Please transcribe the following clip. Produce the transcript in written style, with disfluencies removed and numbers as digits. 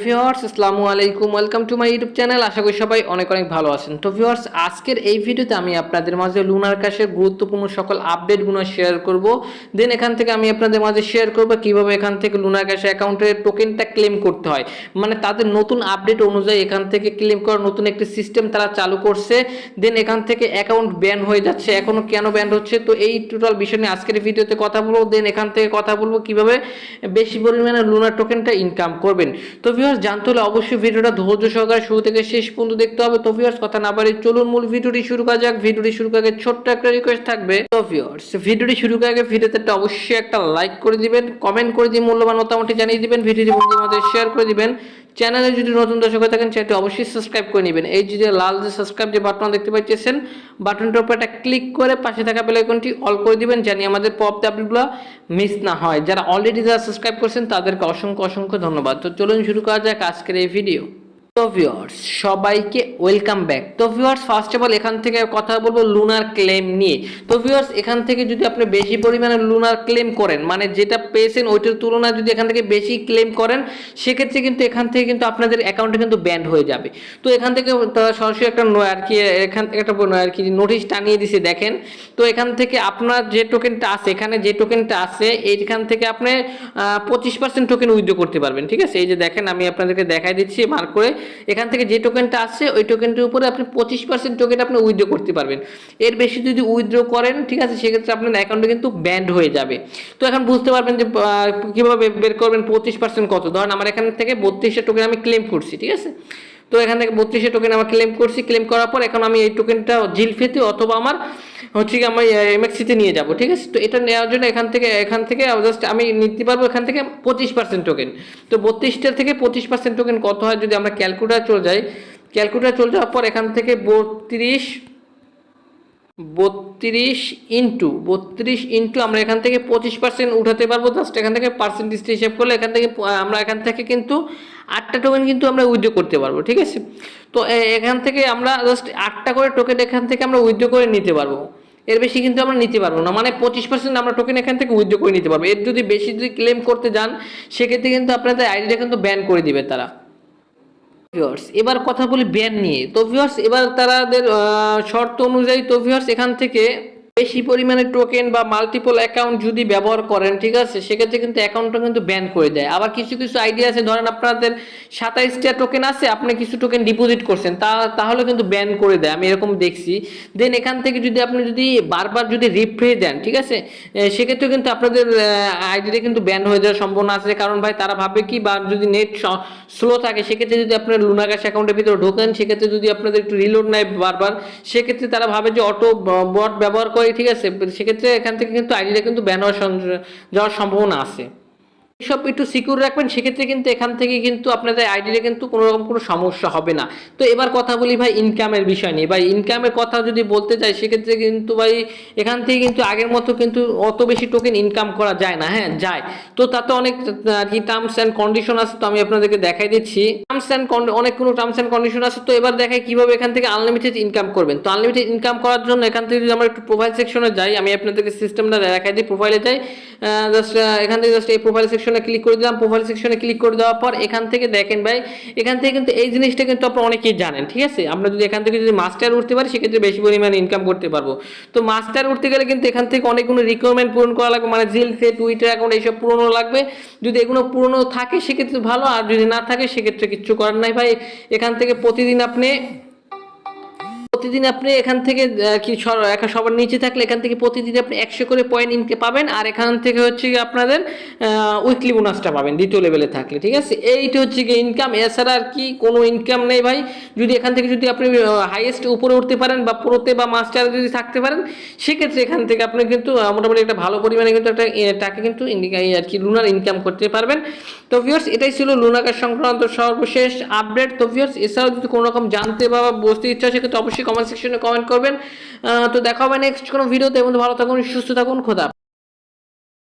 Viewers আসসালামু আলাইকুম, welcome to my YouTube channel. আশা করি সবাই অনেক অনেক ভালো আছেন। তো ভিউয়ার্স, আজকের এই ভিডিওতে আমি আপনাদের মাঝে লুনার ক্যাশের গুরুত্বপূর্ণ সকল আপডেটগুলো শেয়ার করব। দেন এখান থেকে আমি আপনাদের মাঝে শেয়ার করব কিভাবে এখান থেকে লুনার ক্যাশ অ্যাকাউন্টের টোকেনটা ক্লেম করতে হয়। মানে তাদের নতুন আপডেট অনুযায়ী এখান থেকে ক্লেম করার নতুন একটি সিস্টেম তারা চালু করছে। দেন এখান থেকে অ্যাকাউন্ট ব্যান হয়ে যাচ্ছে, এখনো কেন ব্যান হচ্ছে, তো এই টোটাল বিষয় নিয়ে আজকের ভিডিওতে কথা বলবো। দেন এখান থেকে কথা বলবো কিভাবে বেশি পরিমাণে লুনার টোকেনটা ইনকাম করবেন। তো ভিউয়ার্স, জানতে হলে অবশ্যই ভিডিওটা ধৈর্য সহকারে শুরু থেকে শেষ পর্যন্ত দেখতে হবে। তো ভিউয়ার্স, কথা না বাড়িয়ে চলুন মূল ভিডিওটি শুরু করা যাক। ভিডিওটি শুরু করার আগে ছোট্ট একটা রিকোয়েস্ট থাকবে। তো ভিউয়ার্স, ভিডিওটি শুরু করার আগে ভিডিওতে অবশ্যই একটা লাইক করে দিবেন, কমেন্ট করে দিয়ে মূল্যবান মতামতটি জানিয়ে দিবেন, ভিডিওটি বন্ধুদের মধ্যে শেয়ার করে দিবেন। চ্যানেলে যদি নতুন দর্শক হয়ে থাকেন চ্যানেলটি অবশ্যই সাবস্ক্রাইব করে নেবেন। এই যে লাল যে সাবস্ক্রাইব যে বাটন দেখতে পাচ্ছেন, বাটনটার উপর একটা ক্লিক করে পাশে থাকা বেল আইকনটি অল করে দিবেন, জানি আমাদের পরবর্তী আপডেটগুলো মিস না হয়। যারা অলরেডি সাবস্ক্রাইব করেছেন তাদেরকে অসংখ্য অসংখ্য ধন্যবাদ। তো চলুন শুরু করা যাক আজকের এই ভিডিও। তো ভিউয়ার্স, সবাইকে ওয়েলকাম ব্যাক। তো ভিউয়ার্স, ফার্স্ট অফ অল এখান থেকে কথা বলবো লুনার ক্লেম নিয়ে। তো ভিউয়ার্স, এখান থেকে যদি আপনি বেশি পরিমাণে লুনার ক্লেম করেন, মানে যেটা পেয়েছেন ওইটার তুলনায় যদি এখান থেকে বেশি ক্লেম করেন, সেক্ষেত্রে কিন্তু এখান থেকে কিন্তু আপনাদের অ্যাকাউন্টে কিন্তু ব্যান্ড হয়ে যাবে। তো এখান থেকে তারা সরাসরি একটা আর কি এখান থেকে একটা আর কি নোটিশ টানিয়ে দিছে দেখেন। তো এখান থেকে আপনার যে টোকেনটা আছে, এখানে যে টোকেনটা আছে এইখান থেকে আপনি 25% টোকেন উইথড্র করতে পারবেন। ঠিক আছে, এই যে দেখেন আমি আপনাদেরকে দেখাই দিচ্ছি মার্ক করে। এখান থেকে যে টোকেনটা আছে ওই টোকেনটার উপরে আপনি 25% টোকেন আপনি উইথড্র করতে পারবেন। এর বেশি যদি উইথড্র করেন, ঠিক আছে, সেক্ষেত্রে আপনার অ্যাকাউন্টে কিন্তু ব্যান্ড হয়ে যাবে। তো এখন বুঝতে পারবেন যে কীভাবে বের করবেন 25% কত। ধরেন আমার এখান থেকে 32টা টোকেন আমি ক্লেম করছি, ঠিক আছে। তো এখান থেকে 32টা টোকেন আমার ক্লেম করছি, ক্লেম করার পর এখন আমি এই টোকেনটা জিলফেতে অথবা আমার হচ্ছে কি আমি এমএক্সিতে নিয়ে যাব। ঠিক আছে, তো এটা নেওয়ার জন্য এখান থেকে জাস্ট আমি নিতে পারবো এখান থেকে 25% টোকেন। তো 32টা থেকে 25% টোকেন কত হয় যদি আমরা ক্যালকুলেটার চলে যাই, ক্যালকুলেটার চলে যাওয়ার পর এখান থেকে 32 ইন্টু আমরা এখান থেকে 25% উঠাতে পারবো। জাস্ট এখান থেকে পার্সেন্টেজ হিসাব করলে আমরা এখান থেকে কিন্তু 8টা টোকেন কিন্তু আমরা উইথড্র করতে পারবো। ঠিক আছে, তো এখান থেকে আমরা জাস্ট 8টা করে টোকেন এখান থেকে আমরা উইথড্র করে নিতে পারবো। এর বেশি কিন্তু আমরা নিতে পারবো না, মানে 25% আমরা টোকেন এখান থেকে উইথড্র করে নিতে পারবো। এর যদি বেশি যদি ক্লেম করতে যান, সেক্ষেত্রে কিন্তু আপনাদের আইডিটা কিন্তু ব্যান করে দিবে তারা। ভিউয়ার্স, এবার কথা বলি ব্যান নিয়ে। তো ভিউয়ার্স, এবার তাদের শর্ত অনুযায়ী, তো ভিউয়ার্স এখান থেকে বেশি পরিমাণে টোকেন বা মাল্টিপল অ্যাকাউন্ট যদি ব্যবহার করেন, ঠিক আছে, সেক্ষেত্রে কিন্তু অ্যাকাউন্টটা কিন্তু ব্যান করে দেয়। আবার কিছু কিছু আইডিয়া আছে, ধরেন আপনাদের 27টা টোকেন আছে, আপনি কিছু টোকেন ডিপোজিট করছেন, তাহলে কিন্তু ব্যান করে দেয়, আমি এরকম দেখছি। দেন এখান থেকে যদি আপনি বারবার যদি রিফ্রেশ দেন, ঠিক আছে, সেক্ষেত্রে কিন্তু আপনাদের আইডিটা কিন্তু ব্যান হয়ে যাওয়ার সম্ভাবনা আছে। কারণ ভাই তারা ভাবে কি, বা যদি নেট স্লো থাকে, সেক্ষেত্রে যদি আপনার লুনারক্রাশ অ্যাকাউন্টের ভিতরে ঢোকেন, সেক্ষেত্রে যদি আপনাদের একটু রিলোড নেয় বারবার, সেক্ষেত্রে তারা ভাবে যে অটো বট ব্যবহার করে, ঠিক আছে, সেক্ষেত্রে এখান থেকে কিন্তু আইডিটা কিন্তু ব্যান যাওয়ার সম্ভাবনা আছে। সব একটু সিকিউর রাখবেন, সেক্ষেত্রে কিন্তু এখান থেকে কিন্তু আপনাদের আইডিতে কিন্তু কোনো রকম কোনো সমস্যা হবে না। তো এবার কথা বলি ভাই ইনকামের বিষয় নিয়ে। ভাই ইনকামের কথা যদি বলতে চাই, সেক্ষেত্রে কিন্তু ভাই এখান থেকে কিন্তু আগের মতো কিন্তু অত বেশি টোকেন ইনকাম করা যায় না। হ্যাঁ যায়, তো তাতে অনেক আর কি টার্মস অ্যান্ড কন্ডিশন আছে। তো আমি আপনাদেরকে দেখাই দিচ্ছি অনেক কোনো টার্মস অ্যান্ড কন্ডিশন আছে। তো এবার দেখাই কিভাবে এখান থেকে আনলিমিটেড ইনকাম করবেন। তো আনলিমিটেড ইনকাম করার জন্য এখান থেকে যদি আমরা একটু প্রোফাইল সেকশনে যাই, আমি আপনাদেরকে সিস্টেমটা দেখাই দিই। প্রোফাইলে যাই, জাস্ট এখান থেকে জাস্ট এই প্রোফাইল সেকশনে ক্লিক করে দিলাম। প্রোফাইল সেকশনে ক্লিক করে দেওয়ার পর এখান থেকে দেখেন ভাই, এখান থেকে কিন্তু এই জিনিসটা কিন্তু আপনারা অনেকেই জানেন। ঠিক আছে, আমরা যদি এখান থেকে যদি মাস্টার উঠতে পারি, সেক্ষেত্রে বেশি পরিমাণে ইনকাম করতে পারবো। তো মাস্টার উঠতে গেলে কিন্তু এখান থেকে অনেকগুলো রিকোয়ারমেন্ট পূরণ করা লাগবে, মানে জিলফে, টুইটার অ্যাকাউন্ট এইসব পুরনো লাগবে। যদি এগুলো পুরনো থাকে সেক্ষেত্রে ভালো, আর যদি না থাকে সেক্ষেত্রে কিচ্ছু করার নাই ভাই। এখান থেকে প্রতিদিন আপনি এখান থেকে কি সবার নিচে থাকলে এখান থেকে প্রতিদিন আপনি 100 করে পয়েন্ট পাবেন। আর এখান থেকে হচ্ছে আপনাদের উইকলি বোনাসটা পাবেন দ্বিতীয় লেভেলে থাকলে। ঠিক আছে, এইটা হচ্ছে কি ইনকাম, এছাড়া আর কি কোনো ইনকাম নেই ভাই। যদি এখান থেকে যদি আপনি হাইয়েস্ট উপরে উঠতে পারেন বা প্রোতে বা মাস্টারে যদি থাকতে পারেন, সেক্ষেত্রে এখান থেকে আপনি কিন্তু মোটামুটি একটা ভালো পরিমাণে কিন্তু একটা টাকা কিন্তু আর কি লুনার ইনকাম করতে পারবেন। তো ভিউয়ার্স, এটাই ছিল লুনারক্রাশ সংক্রান্ত সর্বশেষ আপডেট। তো ভিউয়ার্স, এছাড়াও যদি কোনো রকম জানতে বা বুঝতে ইচ্ছা হয়, সেক্ষেত্রে অবশ্যই কমেন্ট সেকশনে কমেন্ট করবেন। তো দেখা হবে নেক্সট কোনো ভিডিওতে। ভালো থাকুন, সুস্থ থাকুন, খোদা।